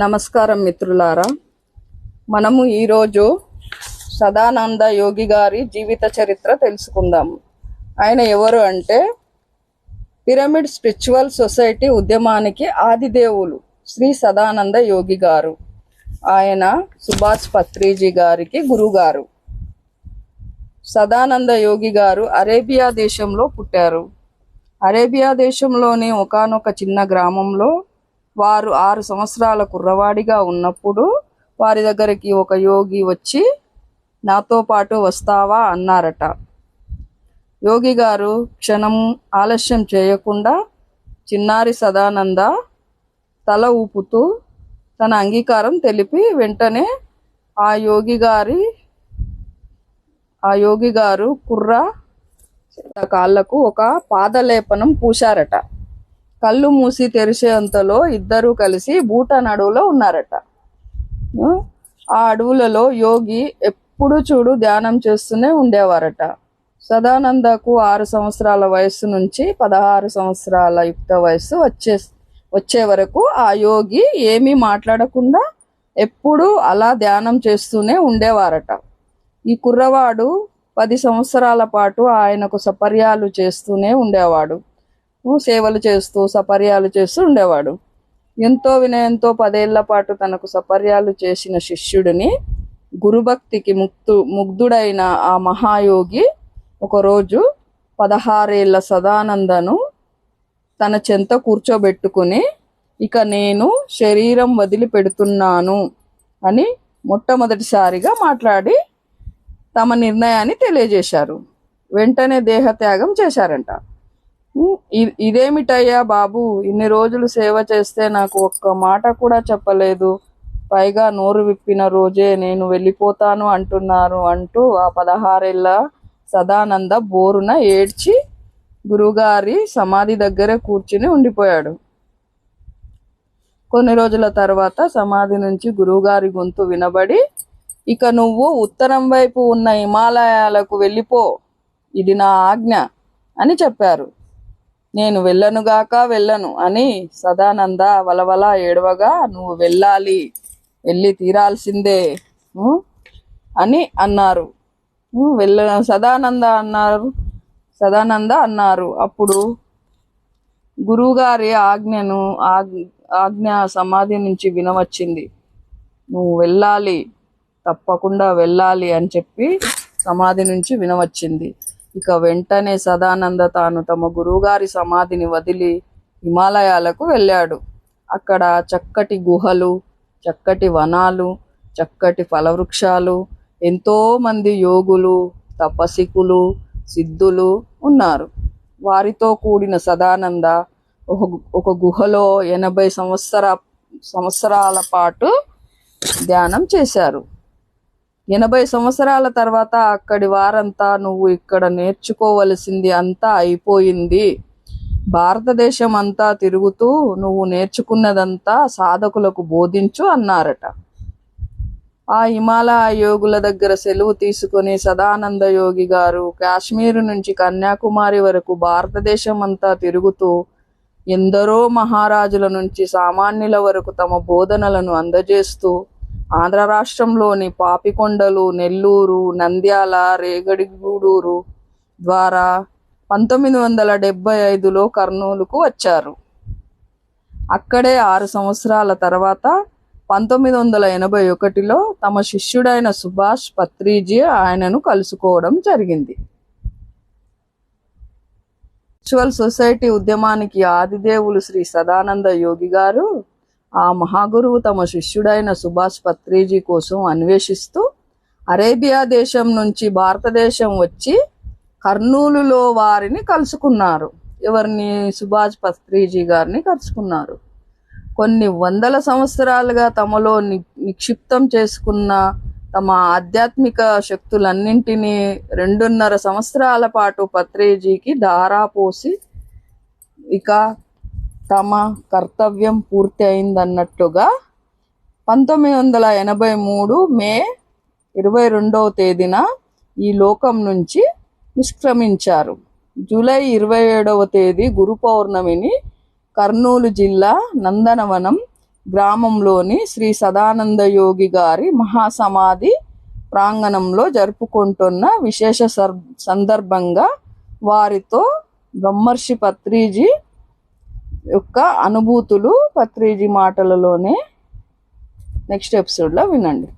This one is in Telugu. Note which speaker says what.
Speaker 1: నమస్కారం మిత్రులారా, మనము ఈరోజు సదానంద యోగి గారి జీవిత చరిత్ర తెలుసుకుందాం. ఆయన ఎవరు అంటే పిరమిడ్ స్పిరిచువల్ సొసైటీ ఉద్యమానికి ఆదిదేవులు శ్రీ సదానంద యోగి గారు. ఆయన సుభాష్ పత్రిజీ గారికి గురుగారు. సదానంద యోగి గారు అరేబియా దేశంలో పుట్టారు. అరేబియా దేశంలోని ఒకానొక చిన్న గ్రామంలో వారు 6 సంవత్సరాల కుర్రవాడిగా ఉన్నప్పుడు వారి దగ్గరికి ఒక యోగి వచ్చి నాతో పాటు వస్తావా అన్నారట. యోగి గారు క్షణం ఆలస్యం చేయకుండా చిన్నారి సదానంద తల ఊపుతూ తన అంగీకారం తెలిపి వెంటనే ఆ యోగి గారు కుర్ర కాళ్లకు ఒక పాదలేపనం పూశారట. కళ్ళు మూసి తెరిచేంతలో ఇద్దరూ కలిసి భూటాన్ అడవులో ఉన్నారట. ఆ అడవులలో యోగి ఎప్పుడు చూడు ధ్యానం చేస్తూనే ఉండేవారట. సదానందకు 6 సంవత్సరాల వయస్సు నుంచి 16 సంవత్సరాల యుక్త వయస్సు వచ్చే వరకు ఆ యోగి ఏమీ మాట్లాడకుండా ఎప్పుడూ అలా ధ్యానం చేస్తూనే ఉండేవారట. ఈ కుర్రవాడు 10 సంవత్సరాల పాటు ఆయనకు సపర్యాలు చేస్తూనే ఉండేవాడు. సేవలు చేస్తూ సపర్యాలు చేస్తూ ఉండేవాడు. ఎంతో వినయంతో 10 ఏళ్ల పాటు తనకు సపర్యాలు చేసిన శిష్యుడిని గురుభక్తికి ముగ్ధుడైన ఆ మహాయోగి ఒకరోజు 16 ఏళ్ల సదానందను తన చెంత కూర్చోబెట్టుకుని ఇక నేను శరీరం వదిలిపెడుతున్నాను అని మొట్టమొదటిసారిగా మాట్లాడి తమ నిర్ణయాన్ని తెలియజేశారు. వెంటనే దేహత్యాగం చేశారంట. ఇదేమిటయ్యా బాబు, ఇన్ని రోజులు సేవ చేస్తే నాకు ఒక్క మాట కూడా చెప్పలేదు, పైగా నోరు విప్పిన రోజే నేను వెళ్ళిపోతాను అంటున్నారు అంటూ ఆ 16 ఏళ్ల సదానంద బోరున ఏడ్చి గురుగారి సమాధి దగ్గర కూర్చుని ఉండిపోయాడు. కొన్ని రోజుల తర్వాత సమాధి నుంచి గురువుగారి గొంతు వినబడి, ఇక నువ్వు ఉత్తరం వైపు ఉన్న హిమాలయాలకు వెళ్ళిపో, ఇది నా ఆజ్ఞ అని చెప్పారు. నేను వెళ్ళను అని సదానంద వలవల ఏడవగా, నువ్వు వెళ్ళి తీరాల్సిందే అని అన్నారు. సదానంద అన్నారు. అప్పుడు గురువుగారి ఆజ్ఞ సమాధి నుంచి వినవచ్చింది. నువ్వు వెళ్ళాలి, తప్పకుండా వెళ్ళాలి అని చెప్పి సమాధి నుంచి వినవచ్చింది. ఇక వెంటనే సదానంద తాను తమ గురువుగారి సమాధిని వదిలి హిమాలయాలకు వెళ్ళాడు. అక్కడ చక్కటి గుహలు, చక్కటి వనాలు, చక్కటి ఫలవృక్షాలు, ఎంతో మంది యోగులు, తపస్సికులు, సిద్ధులు ఉన్నారు. వారితో కూడిన సదానంద ఒక గుహలో 80 సంవత్సరాల పాటు ధ్యానం చేశారు. 80 సంవత్సరాల తర్వాత అక్కడి వారంతా, నువ్వు ఇక్కడ నేర్చుకోవలసింది అంతా అయిపోయింది, భారతదేశం అంతా తిరుగుతూ నువ్వు నేర్చుకున్నదంతా సాధకులకు బోధించు అన్నారట. ఆ హిమాలయ యోగుల దగ్గర సెలవు తీసుకుని సదానంద యోగి గారు కాశ్మీరు నుంచి కన్యాకుమారి వరకు భారతదేశం అంతా తిరుగుతూ ఎందరో మహారాజుల నుంచి సామాన్యుల వరకు తమ బోధనలను అందజేస్తూ ఆంధ్ర రాష్ట్రంలోని పాపికొండలు, నెల్లూరు, నంద్యాల, రేగడిగూడూరు ద్వారా 1975లో కర్నూలుకు వచ్చారు. అక్కడే 6 సంవత్సరాల తర్వాత 1981లో తమ శిష్యుడైన సుభాష్ పత్రిజీ ఆయనను కలుసుకోవడం జరిగింది. స్పిరిచువల్ సొసైటీ ఉద్యమానికి ఆదిదేవులు శ్రీ సదానంద యోగి గారు ఆ మహాగురువు తమ శిష్యుడైన సుభాష్ పత్రిజీ కోసం అన్వేషిస్తూ అరేబియా దేశం నుంచి భారతదేశం వచ్చి కర్నూలులో వారిని కలుసుకున్నారు. ఎవరిని? సుభాష్ పత్రిజీ గారిని కలుసుకున్నారు. కొన్ని వందల సంవత్సరాలుగా తమలో నిక్షిప్తం చేసుకున్న తమ ఆధ్యాత్మిక శక్తులన్నింటినీ 2.5 సంవత్సరాల పాటు పత్రిజీకి ధారాపోసి ఇక తమ కర్తవ్యం పూర్తి అయిందన్నట్టుగా 1983 మే 22వ తేదీన ఈ లోకం నుంచి నిష్క్రమించారు. జూలై 27వ తేదీ గురు పౌర్ణమిని కర్నూలు జిల్లా నందనవనం గ్రామంలోని శ్రీ సదానంద యోగి గారి మహాసమాధి ప్రాంగణంలో జరుపుకుంటున్న విశేష సందర్భంగా వారితో బ్రహ్మర్షి పత్రిజీ యొక్క అనుభూతులు పత్రిజీ మాటలలోనే నెక్స్ట్ ఎపిసోడ్లో వినండి.